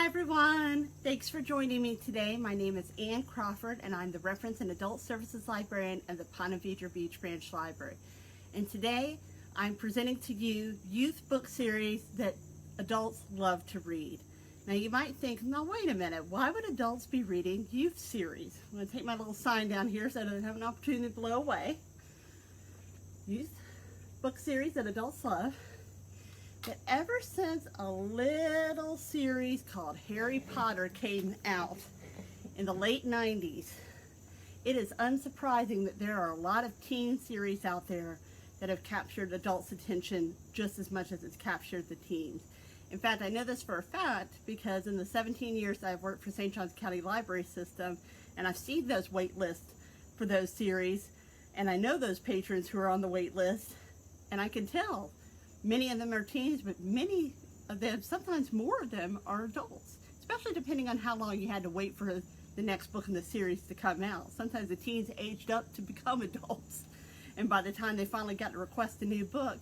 Hi everyone, thanks for joining me today. My name is Ann Crawford and I'm the Reference and Adult Services Librarian of the Ponte Vedra Beach Branch Library. And today I'm presenting to you youth book series that adults love to read. Now you might think, no wait a minute, why would adults be reading youth series? I'm going to take my little sign down here so I don't have an opportunity to blow away. Youth book series that adults love. But ever since a little series called Harry Potter came out in the late 90s, it is unsurprising that there are a lot of teen series out there that have captured adults' attention just as much as it's captured the teens. In fact, I know this for a fact because in the 17 years I've worked for St. Johns County Library System, and I've seen those wait lists for those series, and I know those patrons who are on the wait list, and I can tell many of them are teens, but many of them, sometimes more of them, are adults, especially depending on how long you had to wait for the next book in the series to come out. Sometimes the teens aged up to become adults, and by the time they finally got to request a new book,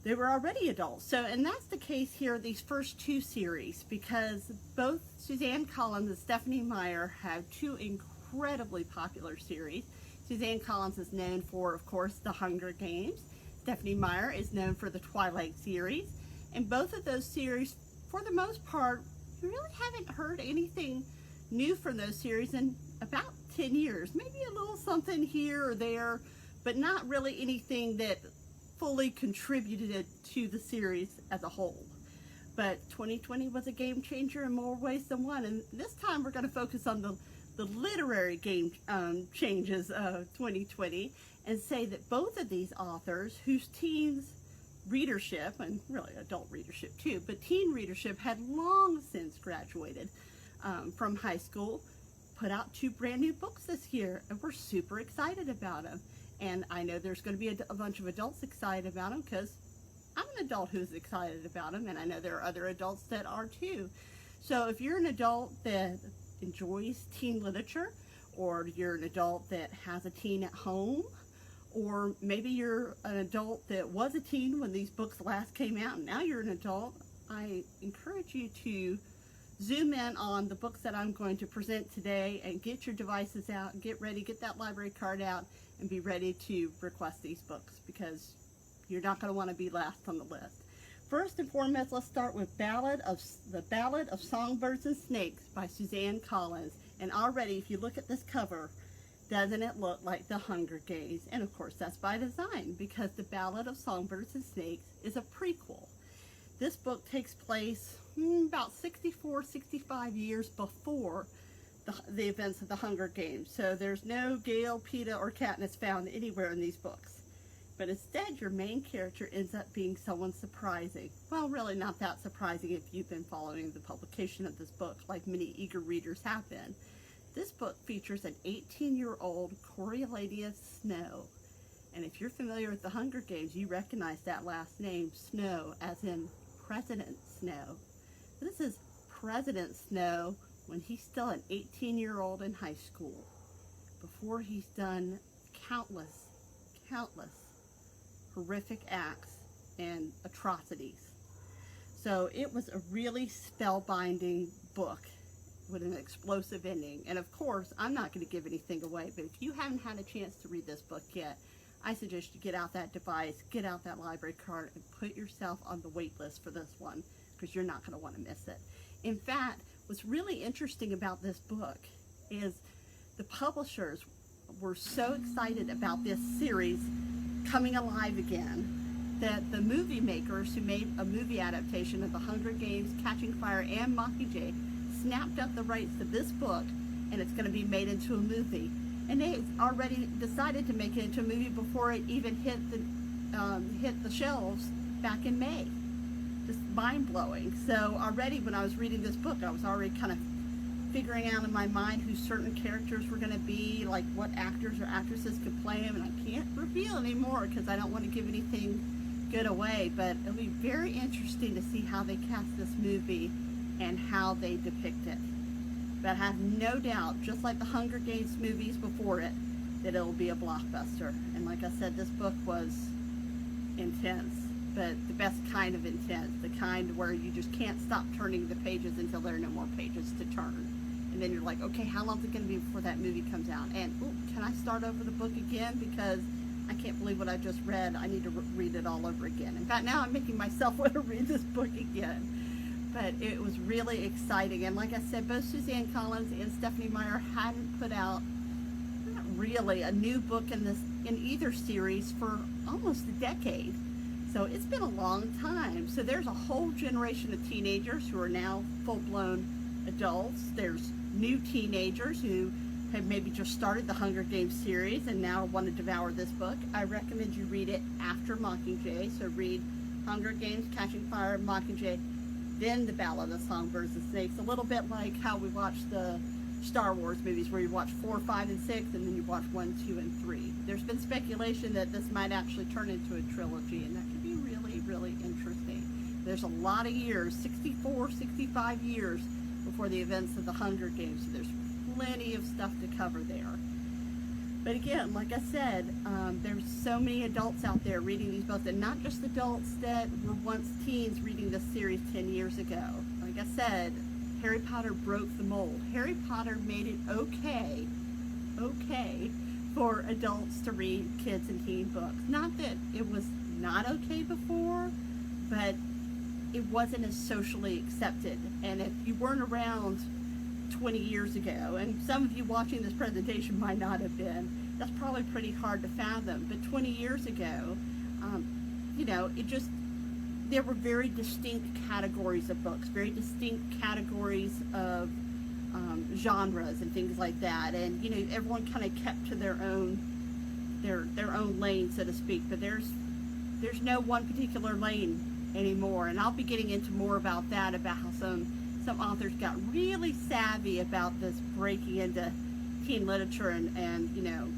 they were already adults. So, and that's the case here, these first two series, because both Suzanne Collins and Stephanie Meyer have two incredibly popular series. Suzanne Collins is known for, of course, The Hunger Games. Stephanie Meyer is known for the Twilight series, and both of those series, for the most part, you really haven't heard anything new from those series in about 10 years. Maybe a little something here or there, but not really anything that fully contributed to the series as a whole. But 2020 was a game changer in more ways than one, and this time we're going to focus on the literary game changes of 2020 and say that both of these authors, whose teens readership, and really adult readership too, but teen readership had long since graduated from high school, put out two brand new books this year, and we're super excited about them. And I know there's going to be a bunch of adults excited about them because I'm an adult who's excited about them, and I know there are other adults that are too. So if you're an adult that enjoys teen literature, or you're an adult that has a teen at home, or maybe you're an adult that was a teen when these books last came out and now you're an adult, I encourage you to zoom in on the books that I'm going to present today and get your devices out and get ready, get that library card out and be ready to request these books because you're not going to want to be last on the list. First and foremost, let's start with The Ballad of Songbirds and Snakes by Suzanne Collins. And already, if you look at this cover, doesn't it look like The Hunger Games? And of course, that's by design because The Ballad of Songbirds and Snakes is a prequel. This book takes place about 64, 65 years before the events of The Hunger Games. So there's no Gale, Peeta, or Katniss found anywhere in these books. But instead, your main character ends up being someone surprising. Well, really not that surprising if you've been following the publication of this book, like many eager readers have been. This book features an 18-year-old Coriolanus Snow. And if you're familiar with The Hunger Games, you recognize that last name, Snow, as in President Snow. This is President Snow when he's still an 18-year-old in high school, before he's done countless horrific acts and atrocities. So it was a really spellbinding book with an explosive ending. And of course, I'm not going to give anything away, but if you haven't had a chance to read this book yet, I suggest you get out that device, get out that library card, and put yourself on the wait list for this one, because you're not going to want to miss it. In fact, what's really interesting about this book is the publishers were so excited about this series coming alive again that the movie makers who made a movie adaptation of The Hunger Games, Catching Fire, and Mockingjay snapped up the rights to this book, and it's going to be made into a movie. And they already decided to make it into a movie before it even hit the shelves back in May. Just mind-blowing. So already when I was reading this book, I was already kind of figuring out in my mind who certain characters were going to be, like what actors or actresses could play them, and I can't reveal anymore because I don't want to give anything good away, but it'll be very interesting to see how they cast this movie and how they depict it. But I have no doubt, just like the Hunger Games movies before it, that it'll be a blockbuster. And like I said, this book was intense. but the best kind of intense, the kind where you just can't stop turning the pages until there are no more pages to turn. And then you're like, okay, how long is it going to be before that movie comes out? And, ooh, can I start over the book again? Because I can't believe what I just read. I need to read it all over again. In fact, now I'm making myself want to read this book again. But it was really exciting. And like I said, both Suzanne Collins and Stephanie Meyer hadn't put out, not really, a new book in either series for almost a decade. So it's been a long time. So there's a whole generation of teenagers who are now full-blown adults. There's new teenagers who have maybe just started the Hunger Games series and now want to devour this book. I recommend you read it after Mockingjay. So read Hunger Games, Catching Fire, Mockingjay, then The Ballad of Songbirds and Snakes. A little bit like how we watch the Star Wars movies, where you watch 4, 5, and 6, and then you watch 1, 2, and 3. There's been speculation that this might actually turn into a trilogy, and that could be really, really interesting. There's a lot of years, 64, 65 years, before the events of the Hunger Games, so there's plenty of stuff to cover there. But again, like I said, there's so many adults out there reading these books, and not just adults that were once teens reading this series 10 years ago. Like I said, Harry Potter broke the mold. Harry Potter made it okay for adults to read kids and teen books. Not that it was not okay before, but it wasn't as socially accepted. And if you weren't around 20 years ago, and some of you watching this presentation might not have been, that's probably pretty hard to fathom. But 20 years ago, you know, there were very distinct categories of books, very distinct categories of genres and things like that. And, you know, everyone kind of kept to their own lane, so to speak. But there's no one particular lane anymore. And I'll be getting into more about that, about how some authors got really savvy about this breaking into teen literature and you know,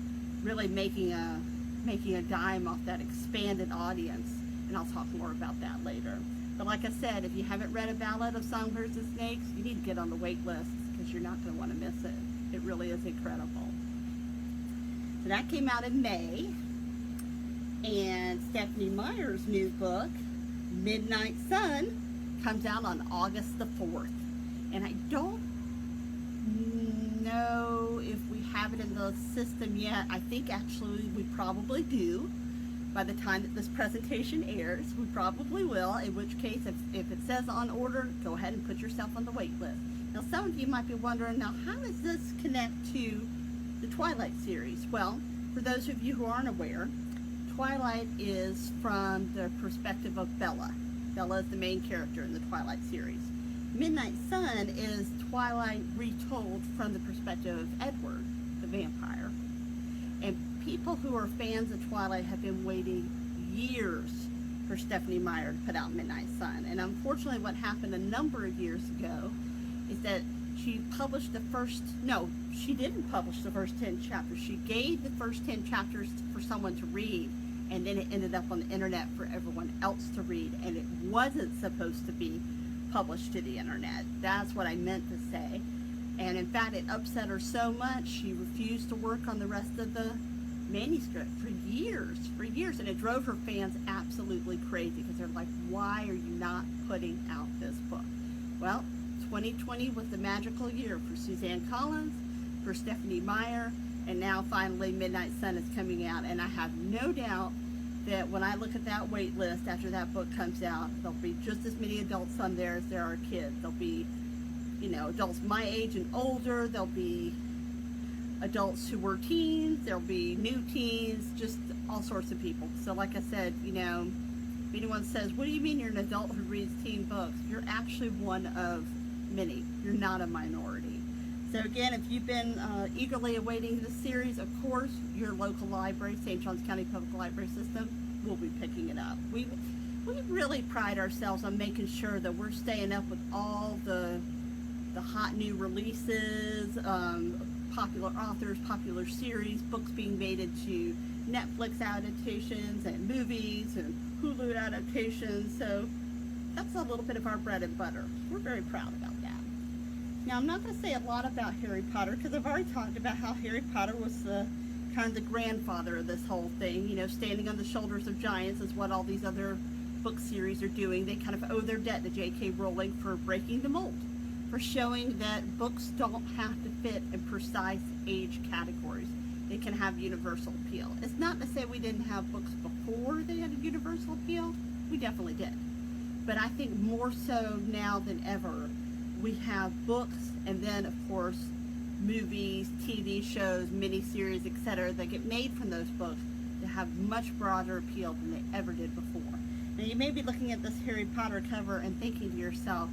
really making a dime off that expanded audience. And I'll talk more about that later. But like I said, if you haven't read A Ballad of Songbirds and Snakes, you need to get on the wait list, because you're not going to want to miss it. It really is incredible. So that came out in May. And Stephanie Meyer's new book, Midnight Sun, comes out on August the 4th. And I don't know if we have it in the system yet. I think actually we probably do. By the time that this presentation airs, we probably will, in which case, if it says on order, go ahead and put yourself on the wait list. Now, some of you might be wondering, now, how does this connect to the Twilight series? Well, for those of you who aren't aware, Twilight is from the perspective of Bella. Bella is the main character in the Twilight series. Midnight Sun is Twilight retold from the perspective of Edward, the vampire. And people who are fans of Twilight have been waiting years for Stephanie Meyer to put out Midnight Sun. And unfortunately, what happened a number of years ago is that she published she didn't publish the first 10 chapters. She gave the first 10 chapters for someone to read, and then it ended up on the internet for everyone else to read, and it wasn't supposed to be published to the internet. That's what I meant to say. And in fact, it upset her so much, she refused to work on the rest of the manuscript for years, and it drove her fans absolutely crazy, because they're like, why are you not putting out this book? Well, 2020 was the magical year for Suzanne Collins, for Stephanie Meyer, and now finally Midnight Sun is coming out, and I have no doubt that when I look at that wait list after that book comes out, there'll be just as many adults on there as there are kids. There'll be, you know, adults my age and older, there'll be adults who were teens, there'll be new teens, just all sorts of people. So like I said, you know, if anyone says, what do you mean you're an adult who reads teen books? You're actually one of many. You're not a minority. So again, if you've been eagerly awaiting this series, of course, your local library, St. Johns County Public Library System, will be picking it up. We really pride ourselves on making sure that we're staying up with all the hot new releases, popular authors, popular series, books being made into Netflix adaptations and movies and Hulu adaptations. So that's a little bit of our bread and butter. We're very proud about that. Now, I'm not going to say a lot about Harry Potter, because I've already talked about how Harry Potter was kind of the grandfather of this whole thing. You know, standing on the shoulders of giants is what all these other book series are doing, they kind of owe their debt to J.K. Rowling for breaking the mold, for showing that books don't have to fit in precise age categories. They can have universal appeal. It's not to say we didn't have books before they had a universal appeal. We definitely did. But I think more so now than ever, we have books and then, of course, movies, TV shows, miniseries, etc. that get made from those books that have much broader appeal than they ever did before. Now, you may be looking at this Harry Potter cover and thinking to yourself,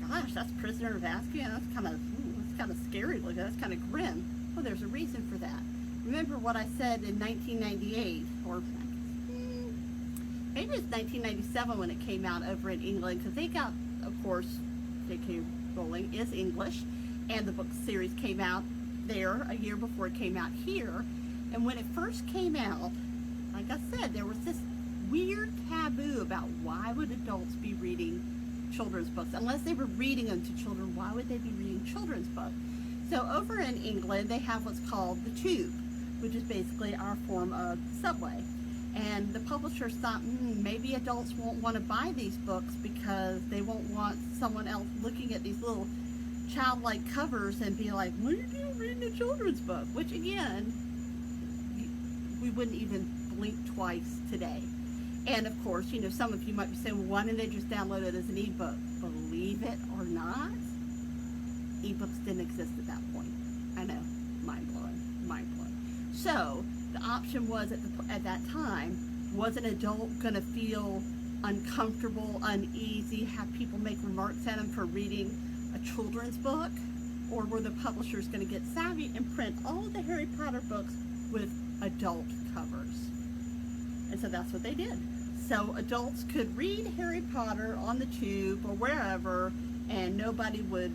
gosh, that's Prisoner of Azkaban. That's kind of scary looking. That's kind of grim. Well, there's a reason for that. Remember what I said in 1998, or maybe it's 1997 when it came out over in England, because they got, of course, J.K. Rowling is English, and the book series came out there a year before it came out here. And when it first came out, like I said, there was this weird taboo about why would adults be reading children's books. Unless they were reading them to children, why would they be reading children's books? So over in England, they have what's called the Tube, which is basically our form of subway. And the publishers thought, maybe adults won't want to buy these books because they won't want someone else looking at these little childlike covers and be like, what are you doing reading a children's book? Which again, we wouldn't even blink twice today. And of course, you know, some of you might be saying, well, why didn't they just download it as an ebook? Believe it or not, ebooks didn't exist at that point. I know, mind blowing, mind blowing. So the option was at that time, was an adult going to feel uncomfortable, uneasy, have people make remarks at them for reading a children's book? Or were the publishers going to get savvy and print all of the Harry Potter books with adult covers? And so that's what they did. So adults could read Harry Potter on the Tube or wherever, and nobody would,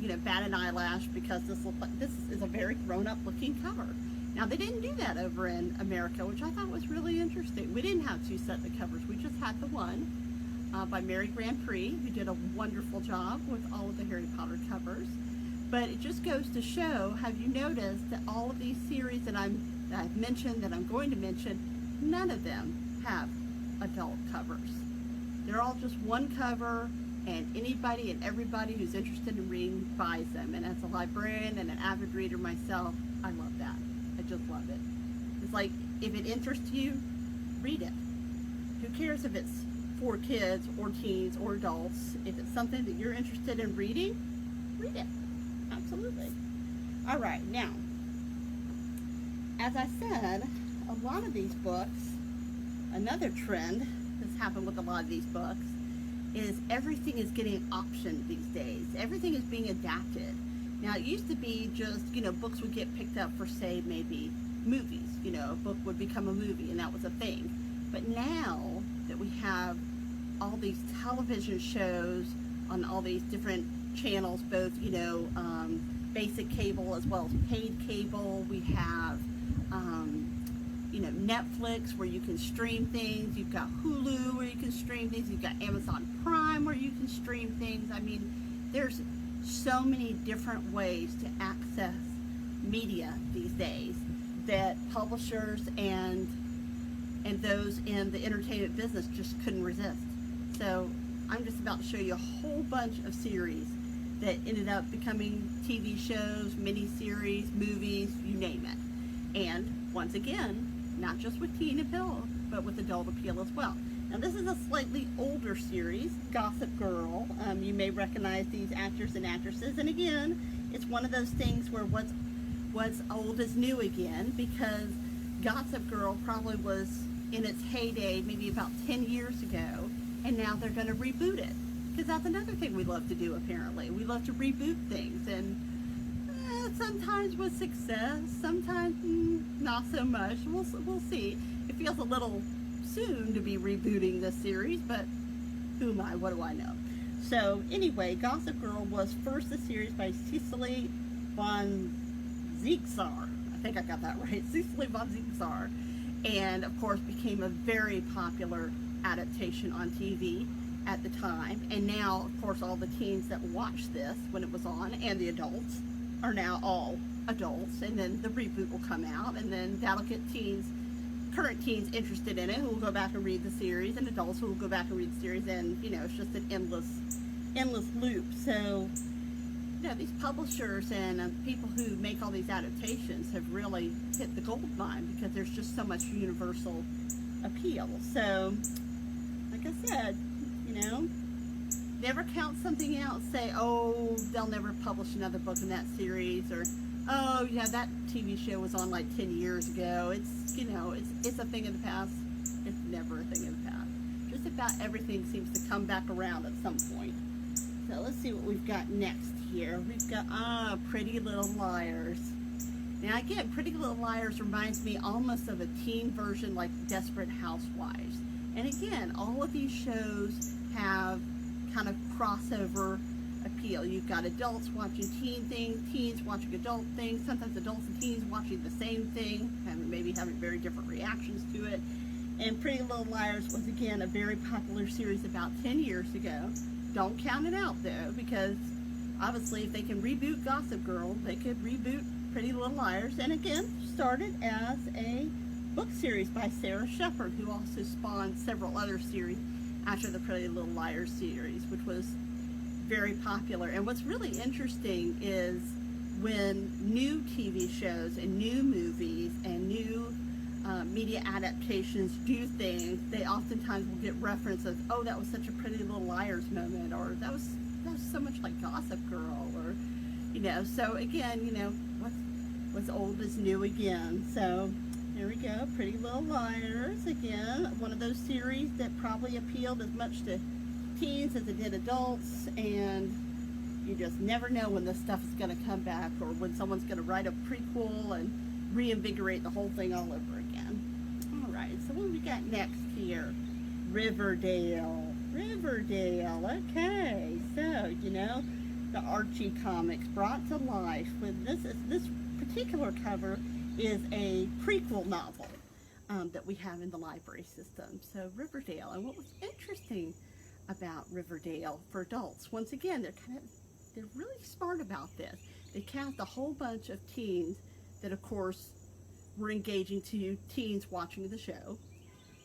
you know, bat an eyelash because this is a very grown-up looking cover. Now, they didn't do that over in America, which I thought was really interesting. We didn't have two sets of covers. We just had the one by Mary Grand Prix, who did a wonderful job with all of the Harry Potter covers. But it just goes to show, have you noticed that all of these series that I've mentioned, that I'm going to mention, none of them have adult covers. They're all just one cover, and anybody and everybody who's interested in reading buys them. And as a librarian and an avid reader myself, I love that. I just love it. It's like, if it interests you, read it. Who cares if it's for kids or teens or adults? If it's something that you're interested in reading, read it. Absolutely. All right, now, as I said, a lot of these books, another trend that's happened with a lot of these books is everything is getting optioned these days. Everything is being adapted. Now, it used to be just, you know, books would get picked up for, say, maybe movies. You know, a book would become a movie, and that was a thing. But now that we have all these television shows on all these different channels, both, you know, basic cable as well as paid cable, we have, you know, Netflix where you can stream things. You've got Hulu where you can stream things. You've got Amazon Prime where you can stream things. I mean, there's so many different ways to access media these days that publishers and those in the entertainment business just couldn't resist. So I'm just about to show you a whole bunch of series that ended up becoming TV shows, miniseries, movies, you name it. And once again, not just with teen appeal, but with adult appeal as well. Now, this is a slightly older series, Gossip Girl. You may recognize these actors and actresses. And again, it's one of those things where what's old is new again, because Gossip Girl probably was in its heyday maybe about 10 years ago, and now they're going to reboot it. Because that's another thing we love to do, apparently. We love to reboot things, and sometimes with success, sometimes not so much. We'll see. It feels a little soon to be rebooting this series, but who am I? What do I know? So anyway, Gossip Girl was first a series by Cecily von Ziegler. I think I got that right. Cecily von Ziegler. And of course became a very popular adaptation on TV at the time. And now, of course, all the teens that watched this when it was on, and the adults, are now all adults. And then the reboot will come out, and then that'll get teens current teens interested in it who will go back and read the series, and adults who will go back and read the series, and, you know, it's just an endless loop. So, you know, these publishers and people who make all these adaptations have really hit the gold mine because there's just so much universal appeal. So, like I said, you know, never count something out and say, oh, they'll never publish another book in that series, or, oh, yeah, that TV show was on like 10 years ago. It's, you know, it's a thing of the past. It's never a thing of the past. Just about everything seems to come back around at some point. So let's see what we've got next here. We've got, Pretty Little Liars. Now again, Pretty Little Liars reminds me almost of a teen version like Desperate Housewives. And again, all of these shows have kind of crossover appeal. You've got adults watching teen things, teens watching adult things, sometimes adults and teens watching the same thing, and maybe having very different reactions to it. And Pretty Little Liars was again a very popular series about 10 years ago. Don't count it out though, because obviously if they can reboot Gossip Girl, they could reboot Pretty Little Liars. And again, started as a book series by Sarah Shepard, who also spawned several other series after the Pretty Little Liars series, which was very popular. And what's really interesting is when new TV shows and new movies and new media adaptations do things, they oftentimes will get reference as, oh, that was such a Pretty Little Liars moment, or that was so much like Gossip Girl, or, you know. So again, you know, what's old is new again. So there we go, Pretty Little Liars, again, one of those series that probably appealed as much to teens as it did adults, and you just never know when this stuff is going to come back, or when someone's going to write a prequel and reinvigorate the whole thing all over again. All right, so what we got next here? Riverdale. Okay, so, you know, the Archie comics brought to life with this particular cover is a prequel novel that we have in the library system. So Riverdale, and what was interesting about Riverdale for adults, once again, they're really smart about this. They cast a whole bunch of teens that, of course, were engaging to teens watching the show,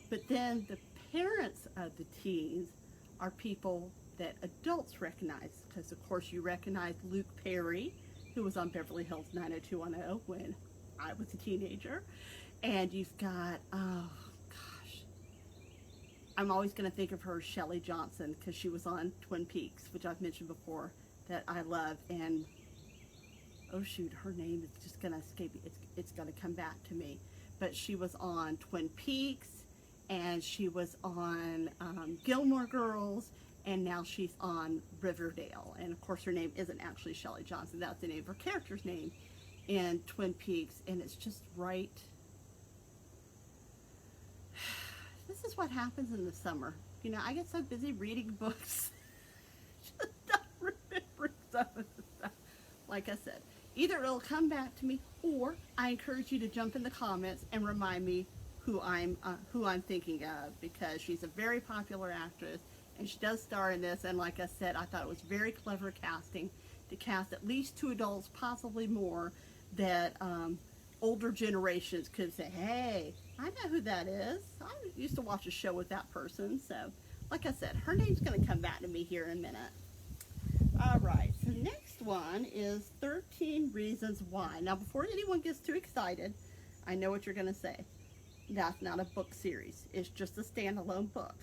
but then the parents of the teens are people that adults recognize, because of course you recognize Luke Perry, who was on Beverly Hills 90210 when I was a teenager. And you've got, oh gosh, I'm always going to think of her as Shelley Johnson, because she was on Twin Peaks, which I've mentioned before, that I love. And oh shoot, her name is just going to escape me. It's going to come back to me. But she was on Twin Peaks, and she was on Gilmore Girls, and now she's on Riverdale. And of course her name isn't actually Shelley Johnson, that's the name of her character's name in Twin Peaks. And it's just right. This is what happens in the summer. You know, I get so busy reading books, just not remembering some of the stuff. Like I said, either it'll come back to me, or I encourage you to jump in the comments and remind me who I'm thinking of, because she's a very popular actress and she does star in this. And like I said, I thought it was very clever casting to cast at least 2 adults, possibly more, that older generations could say, hey, I know who that is. I used to watch a show with that person. So like I said, her name's going to come back to me here in a minute. All right, so next one is 13 Reasons Why. Now, before anyone gets too excited, I know what you're going to say. That's not a book series. It's just a standalone book.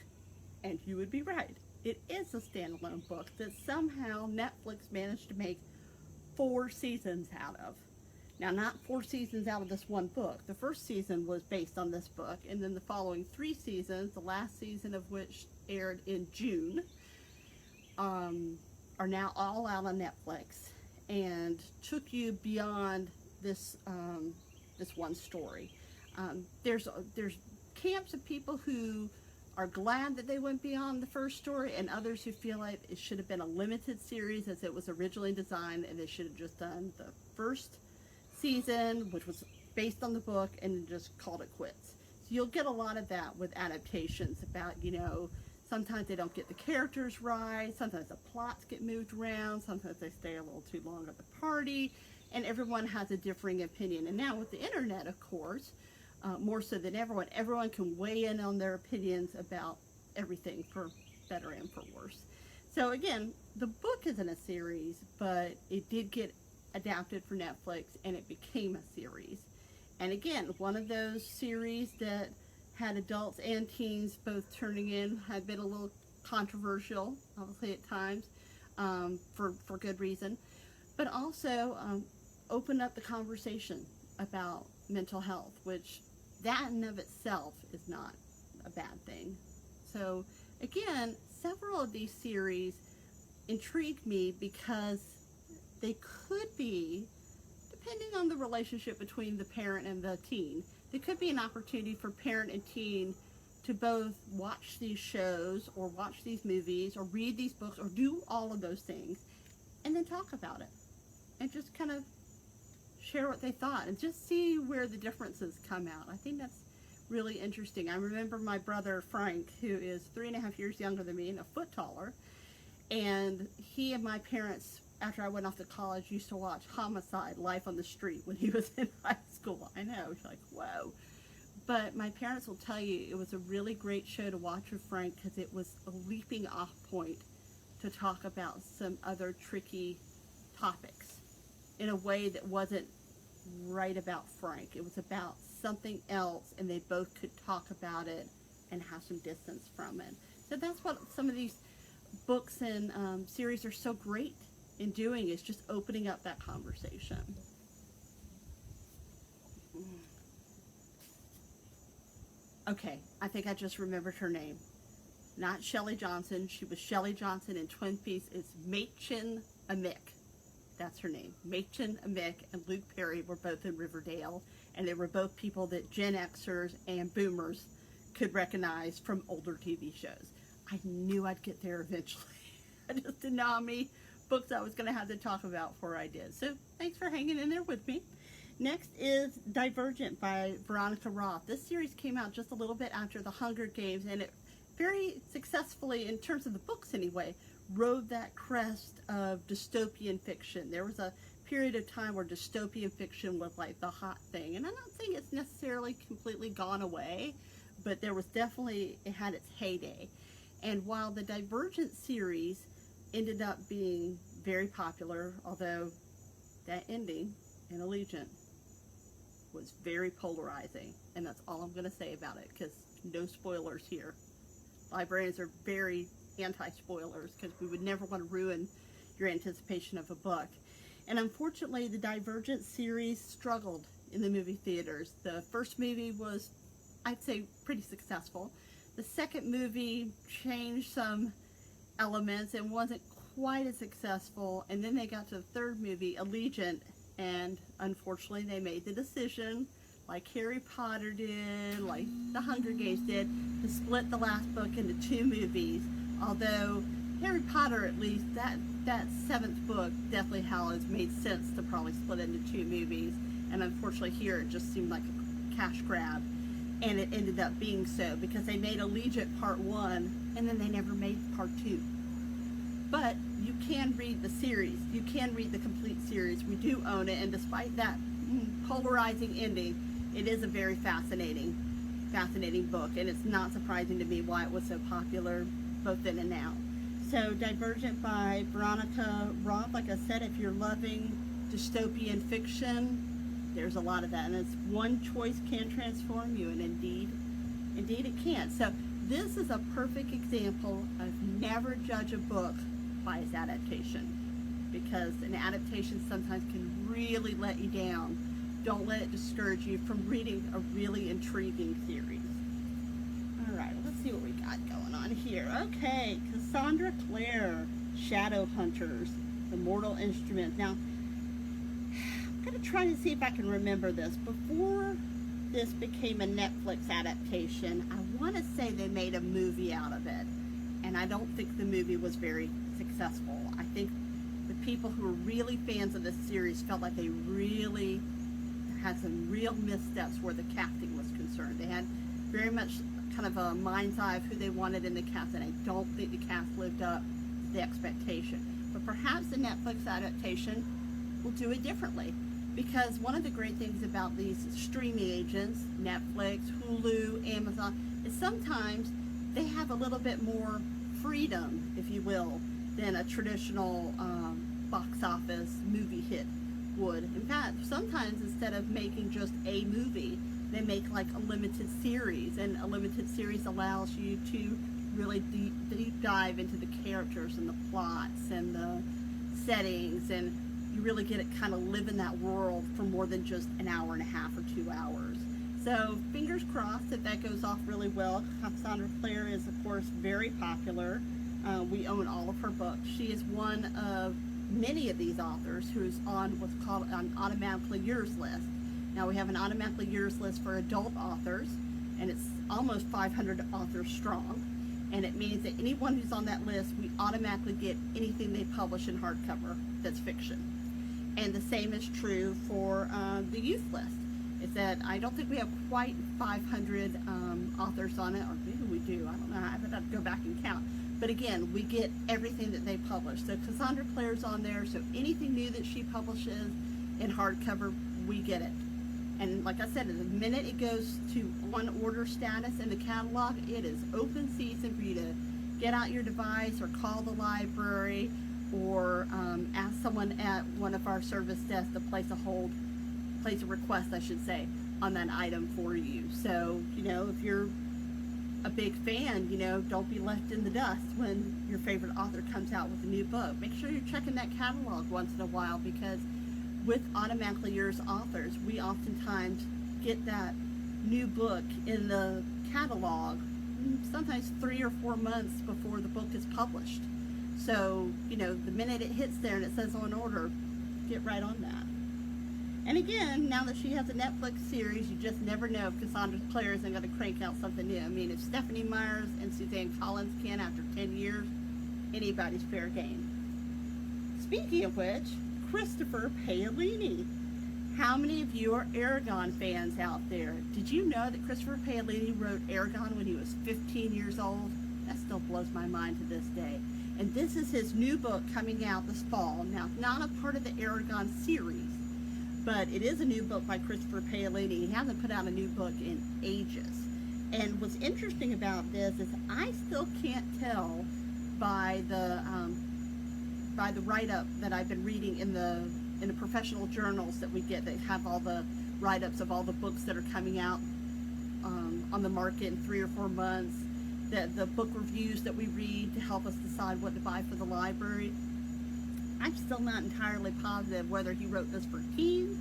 And you would be right. It is a standalone book that somehow Netflix managed to make 4 seasons out of. Now, not 4 seasons out of this one book. The first season was based on this book, and then the following 3 seasons, the last season of which aired in June, are now all out on Netflix and took you beyond this this one story. There's camps of people who are glad that they went beyond the first story, and others who feel like it should have been a limited series as it was originally designed, and they should have just done the first season, which was based on the book, and just called it quits. So you'll get a lot of that with adaptations about, you know, sometimes they don't get the characters right, sometimes the plots get moved around, sometimes they stay a little too long at the party, and everyone has a differing opinion. And now with the internet, of course, more so than everyone. Everyone can weigh in on their opinions about everything, for better and for worse. So again, the book isn't a series, but it did get adapted for Netflix, and it became a series. And again, one of those series that had adults and teens both turning in, had been a little controversial, obviously at times, for good reason, but also opened up the conversation about mental health, which that in of itself is not a bad thing. So again, several of these series intrigued me because they could be, depending on the relationship between the parent and the teen, there could be an opportunity for parent and teen to both watch these shows or watch these movies or read these books or do all of those things and then talk about it and just kind of share what they thought and just see where the differences come out. I think that's really interesting. I remember my brother Frank, who is 3.5 years younger than me and a foot taller, and he and my parents, after I went off to college, used to watch Homicide, Life on the Street, when he was in high school. I know, it's like, whoa. But my parents will tell you it was a really great show to watch with Frank because it was a leaping off point to talk about some other tricky topics in a way that wasn't right about Frank. It was about something else, and they both could talk about it and have some distance from it. So that's what some of these books and series are so great in doing, is just opening up that conversation. Okay, I think I just remembered her name. Not Shelley Johnson. She was Shelley Johnson in Twin Peaks. It's Machen Amick. That's her name. Machen Amick and Luke Perry were both in Riverdale, and they were both people that Gen Xers and Boomers could recognize from older TV shows. I knew I'd get there eventually. I just didn't know how many books I was going to have to talk about before I did. So thanks for hanging in there with me. Next is Divergent by Veronica Roth. This series came out just a little bit after the Hunger Games, and it very successfully, in terms of the books anyway, rode that crest of dystopian fiction. There was a period of time where dystopian fiction was like the hot thing, and I'm not saying it's necessarily completely gone away, but there was definitely, it had its heyday. And while the Divergent series ended up being very popular, although that ending in Allegiant was very polarizing, and that's all I'm going to say about it, because no spoilers here. Librarians are very anti-spoilers because we would never want to ruin your anticipation of a book. And unfortunately, the Divergent series struggled in the movie theaters. The first movie was, I'd say, pretty successful. The second movie changed some elements and wasn't quite as successful. And then they got to the third movie, Allegiant, and unfortunately they made the decision, like Harry Potter did, like the Hunger Games did, to split the last book into 2 movies. Although Harry Potter, at least, that 7th book definitely has made sense to probably split into 2 movies. And unfortunately here it just seemed like a cash grab. And it ended up being so because they made Allegiant Part 1 and then they never made Part 2. But you can read the series. You can read the complete series. We do own it, and despite that polarizing ending, it is a very fascinating book, and it's not surprising to me why it was so popular both then and now. So Divergent by Veronica Roth, like I said, if you're loving dystopian fiction, there's a lot of that, and it's one choice can transform you, and indeed it can. So this is a perfect example of never judge a book by its adaptation, because an adaptation sometimes can really let you down. Don't let it discourage you from reading a really intriguing series. Alright, let's see what we got going on here. Okay, Cassandra Clare, Shadowhunters, The Mortal Instrument. Now, I'm going to try to see if I can remember this. Before this became a Netflix adaptation, I want to say they made a movie out of it, and I don't think the movie was very successful. I think the people who were really fans of this series felt like they really had some real missteps where the casting was concerned. They had very much kind of a mind's eye of who they wanted in the cast, and I don't think the cast lived up to the expectation. But perhaps the Netflix adaptation will do it differently. because one of the great things about these streaming agents, Netflix, Hulu, Amazon, is sometimes they have a little bit more freedom, if you will, than a traditional box office movie hit would. In fact, sometimes instead of making just a movie, they make like a limited series, and a limited series allows you to really deep dive into the characters and the plots and the settings, and you really get it kind of live in that world for more than just an hour and a half or 2 hours. So fingers crossed that that goes off really well. Cassandra Clare is, of course, very popular. We own all of her books. She is one of many of these authors who's on what's called an automatically yours list. Now we have an automatically yours list for adult authors, and it's almost 500 authors strong. And it means that anyone who's on that list, we automatically get anything they publish in hardcover that's fiction. And the same is true for the youth list. Is that I don't think we have quite 500 authors on it, or maybe we do, I don't know, I would have to go back and count. But again, we get everything that they publish. So Cassandra Clare's on there, so anything new that she publishes in hardcover, we get it. And like I said, the minute it goes to on order status in the catalog, it is open season for you to get out your device or call the library or ask someone at one of our service desks to place a request, I should say, on that item for you. So, you know, if you're a big fan, you know, don't be left in the dust when your favorite author comes out with a new book. Make sure you're checking that catalog once in a while, because with automatically yours authors, we oftentimes get that new book in the catalog sometimes 3 or 4 months before the book is published. So, you know, the minute it hits there and it says on order, get right on that. And again, now that she has a Netflix series, you just never know if Cassandra Clare isn't going to crank out something new. I mean, if Stephanie Myers and Suzanne Collins can after 10 years, anybody's fair game. Speaking of which, Christopher Paolini. How many of you are Eragon fans out there? Did you know that Christopher Paolini wrote Eragon when he was 15 years old? That still blows my mind to this day. And this is his new book coming out this fall. Now, not a part of the Eragon series, but it is a new book by Christopher Paolini. He hasn't put out a new book in ages. And what's interesting about this is I still can't tell by the write-up that I've been reading in the professional journals that we get that have all the write-ups of all the books that are coming out on the market in 3 or 4 months, the book reviews that we read to help us decide what to buy for the library. I'm still not entirely positive whether he wrote this for teens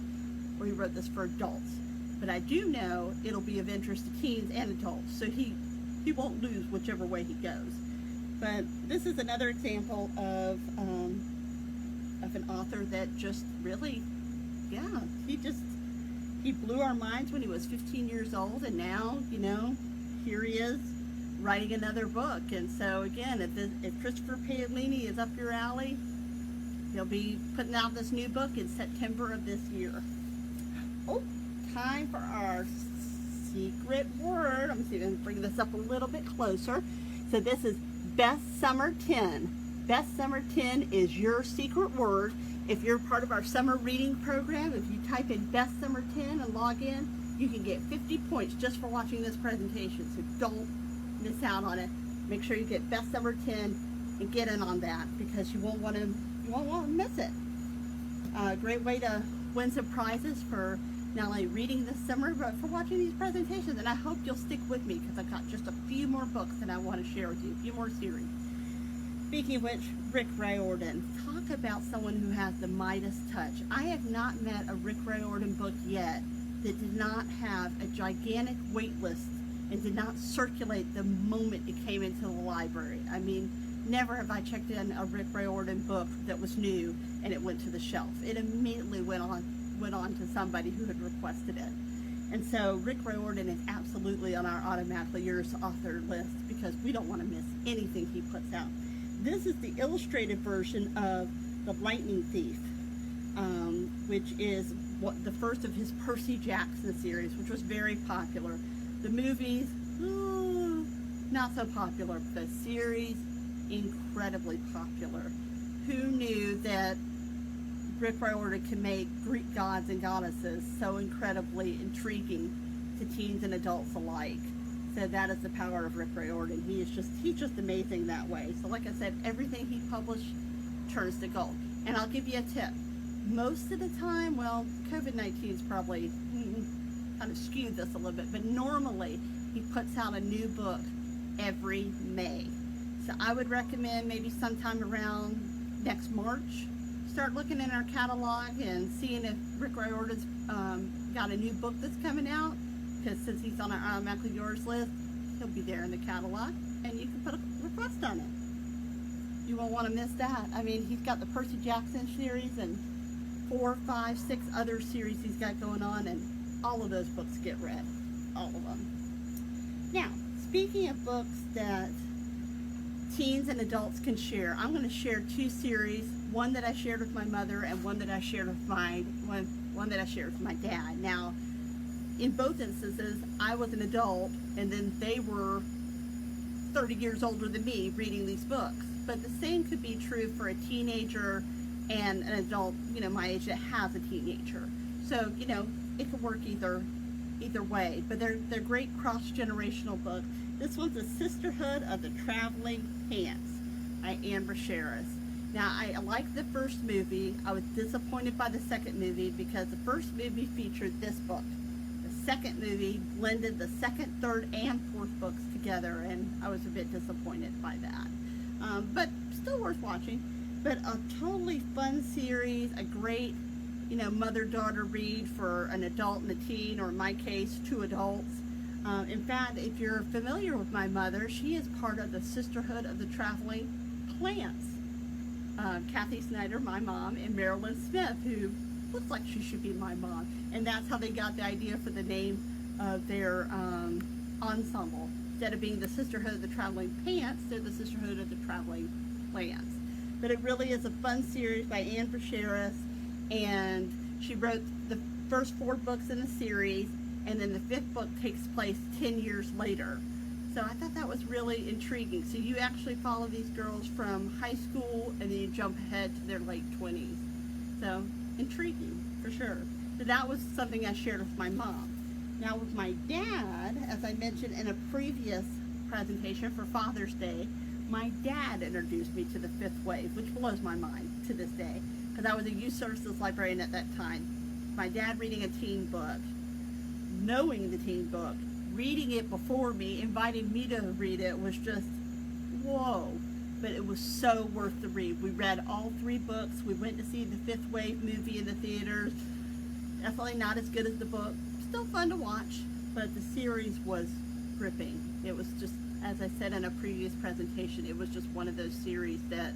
or he wrote this for adults, but I do know it'll be of interest to teens and adults, so he won't lose whichever way he goes. But this is another example of an author that just really, yeah, he blew our minds when he was 15 years old, and now, you know, here he is writing another book. And so again, if Christopher Paolini is up your alley, he'll be putting out this new book in September of this year. Oh, time for our secret word. I'm going to bring this up a little bit closer. So this is Best Summer 10. Best Summer 10 is your secret word. If you're part of our summer reading program, if you type in Best Summer 10 and log in, you can get 50 points just for watching this presentation. So don't miss out on it. Make sure you get Best Summer 10 and get in on that, because you won't want to miss it. Great way to win some prizes for not only reading this summer, but for watching these presentations. And I hope you'll stick with me, because I've got just a few more books that I want to share with you, a few more series. Speaking of which, Rick Riordan. Talk about someone who has the Midas touch. I have not met a Rick Riordan book yet that did not have a gigantic wait list and did not circulate the moment it came into the library. I mean, never have I checked in a Rick Riordan book that was new and it went to the shelf. It immediately went on to somebody who had requested it. And so Rick Riordan is absolutely on our automatically yours author list, because we don't want to miss anything he puts out. This is the illustrated version of The Lightning Thief, which is the first of his Percy Jackson series, which was very popular. The movies, not so popular, but the series, incredibly popular. Who knew that Rick Riordan can make Greek gods and goddesses so incredibly intriguing to teens and adults alike. So that is the power of Rick Riordan. He's just amazing that way. So like I said, everything he published turns to gold. And I'll give you a tip. Most of the time, well, COVID-19 is probably kind of skewed this a little bit, but normally he puts out a new book every May. So I would recommend maybe sometime around next March, start looking in our catalog and seeing if Rick Riordan's got a new book that's coming out, because since he's on our Automatically Yours list, he'll be there in the catalog, and you can put a request on it. You won't want to miss that. I mean, he's got the Percy Jackson series and 4, 5, 6 other series he's got going on, and all of those books get read. All of them. Now, speaking of books that teens and adults can share, I'm going to share 2 series, one that I shared with my mother and one that I shared with one that I shared with my dad. Now, in both instances, I was an adult, and then they were 30 years older than me reading these books. But the same could be true for a teenager and an adult, you know, my age that has a teenager. So, you know, it could work either way. But they're great cross-generational books. This one's a Sisterhood of the Traveling Pants by Ann Brasheris. Now, I liked the first movie. I was disappointed by the second movie because the first movie featured this book. The second movie blended the second, third, and fourth books together, and I was a bit disappointed by that. But still worth watching. But a totally fun series, a great, you know, mother-daughter read for an adult and a teen, or in my case, 2 adults. In fact, if you're familiar with my mother, she is part of the Sisterhood of the Traveling Plants. Kathy Snyder, my mom, and Marilyn Smith, who looks like she should be my mom. And that's how they got the idea for the name of their ensemble. Instead of being the Sisterhood of the Traveling Pants, they're the Sisterhood of the Traveling Plants. But it really is a fun series by Ann Brasheris, and she wrote the first 4 books in the series, and then the 5th book takes place 10 years later. So I thought that was really intriguing. So you actually follow these girls from high school, and then you jump ahead to their late 20s. So intriguing, for sure. So that was something I shared with my mom. Now with my dad, as I mentioned in a previous presentation for Father's Day, my dad introduced me to the 5th wave, which blows my mind to this day, because I was a youth services librarian at that time. My dad reading a teen book, knowing the teen book, reading it before me, inviting me to read it, was just, whoa. But it was so worth the read. We read all 3 books. We went to see the 5th wave movie in the theaters. Definitely not as good as the book. Still fun to watch, but the series was gripping. It was just, as I said in a previous presentation, it was just one of those series that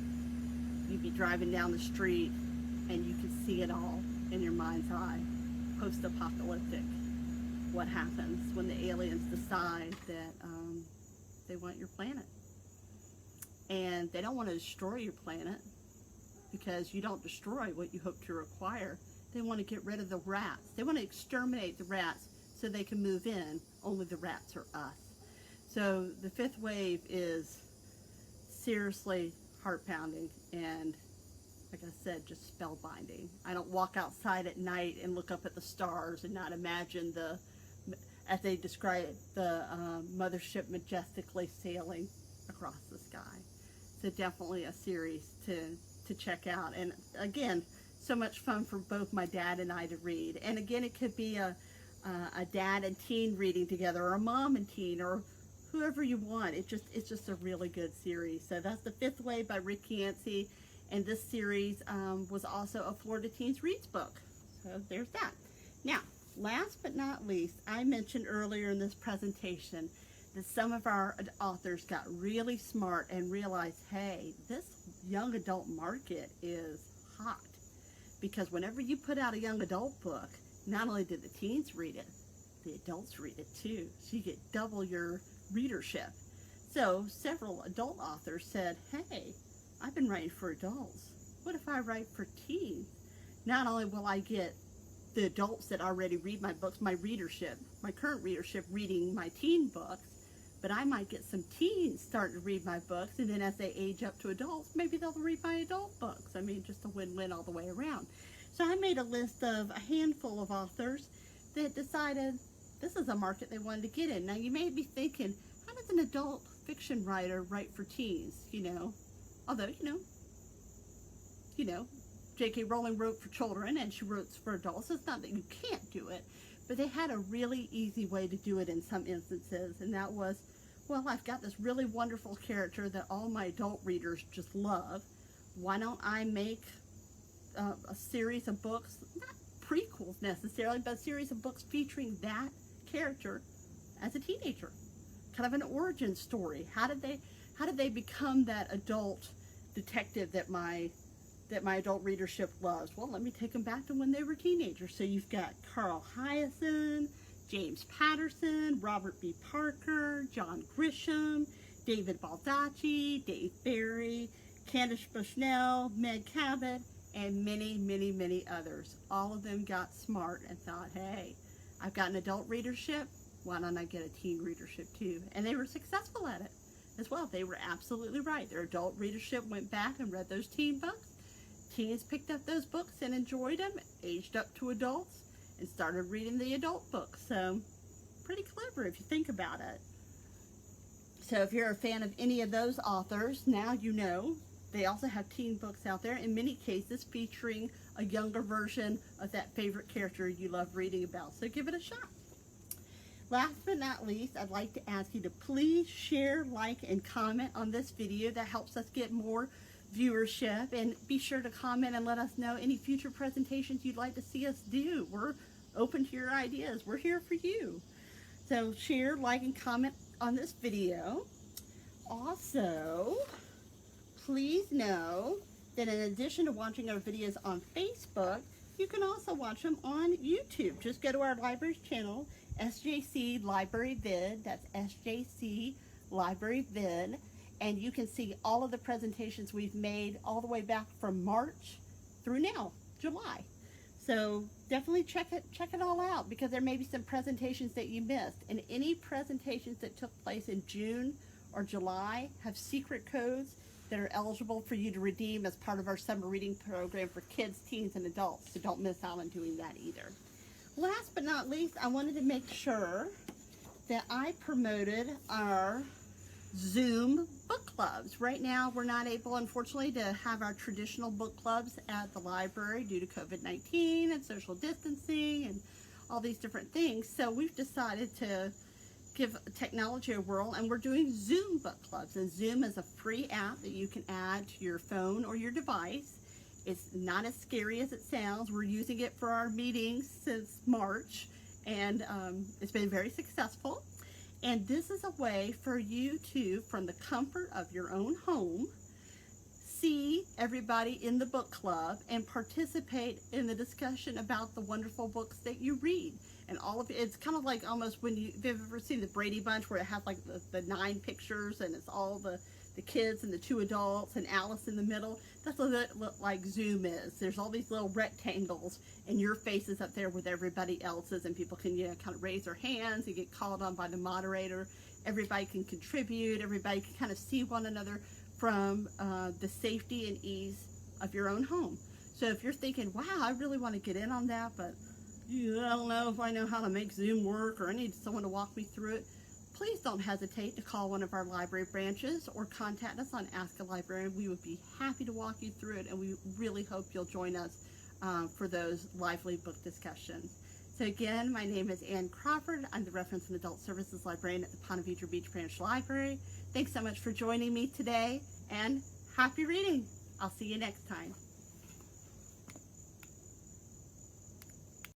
you'd be driving down the street and you could see it all in your mind's eye. Post-apocalyptic. What happens when the aliens decide that they want your planet. And they don't want to destroy your planet, because you don't destroy what you hope to acquire. They want to get rid of the rats. They want to exterminate the rats so they can move in. Only the rats are us. So the 5th wave is seriously heart-pounding, and like I said, just spellbinding. I don't walk outside at night and look up at the stars and not imagine the, as they describe it, the mothership majestically sailing across the sky. So definitely a series to check out. And again, so much fun for both my dad and I to read. And again, it could be a dad and teen reading together, or a mom and teen, or whoever you want. It's just a really good series. So that's the 5th Wave by Rick Yancey, and this series was also a Florida Teens Reads book. So there's that. Now, last but not least, I mentioned earlier in this presentation that some of our authors got really smart and realized, hey, this young adult market is hot. Because whenever you put out a young adult book, not only did the teens read it, the adults read it too. So you get double your readership. So several adult authors said, hey, I've been writing for adults. What if I write for teens? Not only will I get the adults that already read my books, my readership, my current readership reading my teen books, but I might get some teens starting to read my books, and then as they age up to adults, maybe they'll read my adult books. I mean, just a win-win all the way around. So I made a list of a handful of authors that decided this is a market they wanted to get in. Now you may be thinking, how does an adult fiction writer write for teens? Although, J.K. Rowling wrote for children and she wrote for adults. So it's not that you can't do it, but they had a really easy way to do it in some instances, and that was, well, I've got this really wonderful character that all my adult readers just love. Why don't I make a series of books, not prequels necessarily, but a series of books featuring that character as a teenager, kind of an origin story. How did they become that adult detective that my adult readership loves? Well, let me take them back to when they were teenagers. So you've got Carl Hyacin, James Patterson, Robert B. Parker, John Grisham, David Baldacci, Dave Barry, Candace Bushnell, Meg Cabot, and many, many, many others. All of them got smart and thought, hey, I've got an adult readership, why don't I get a teen readership too? And they were successful at it as well. They were absolutely right. Their adult readership went back and read those teen books. Teens picked up those books and enjoyed them, aged up to adults, and started reading the adult books. So, pretty clever if you think about it. So if you're a fan of any of those authors, now you know they also have teen books out there, in many cases featuring a younger version of that favorite character you love reading about. So give it a shot. Last but not least, I'd like to ask you to please share, like, and comment on this video. That helps us get more viewership, and be sure to comment and let us know any future presentations you'd like to see us do. We're open to your ideas. We're here for you. So share, like, and comment on this video. Also, please know that in addition to watching our videos on Facebook, you can also watch them on YouTube. Just go to our library's channel, SJC Library Vid. That's SJC Library Vid. And you can see all of the presentations we've made all the way back from March through now, July. So definitely check it all out, because there may be some presentations that you missed. And any presentations that took place in June or July have secret codes that are eligible for you to redeem as part of our summer reading program for kids, teens, and adults. So don't miss out on doing that either. Last but not least, I wanted to make sure that I promoted our Zoom book clubs. Right now, we're not able, unfortunately, to have our traditional book clubs at the library due to COVID-19 and social distancing and all these different things. So we've decided to give technology a whirl, and we're doing Zoom book clubs. And Zoom is a free app that you can add to your phone or your device. It's not as scary as it sounds. We're using it for our meetings since March, and it's been very successful. And this is a way for you to, from the comfort of your own home, see everybody in the book club and participate in the discussion about the wonderful books that you read. And all of it, it's kind of like almost when you've ever seen the Brady Bunch, where it has like the 9 pictures and it's all the kids and the 2 adults and Alice in the middle. That's what it looks like Zoom is. There's all these little rectangles and your face is up there with everybody else's, and people can, kind of raise their hands and get called on by the moderator. Everybody can contribute. Everybody can kind of see one another from the safety and ease of your own home. So if you're thinking, wow, I really want to get in on that, but I don't know if I know how to make Zoom work, or I need someone to walk me through it, please don't hesitate to call one of our library branches or contact us on Ask a Librarian. We would be happy to walk you through it, and we really hope you'll join us for those lively book discussions. So again, my name is Ann Crawford. I'm the Reference and Adult Services Librarian at the Ponte Vedra Beach Branch Library. Thanks so much for joining me today, and happy reading. I'll see you next time.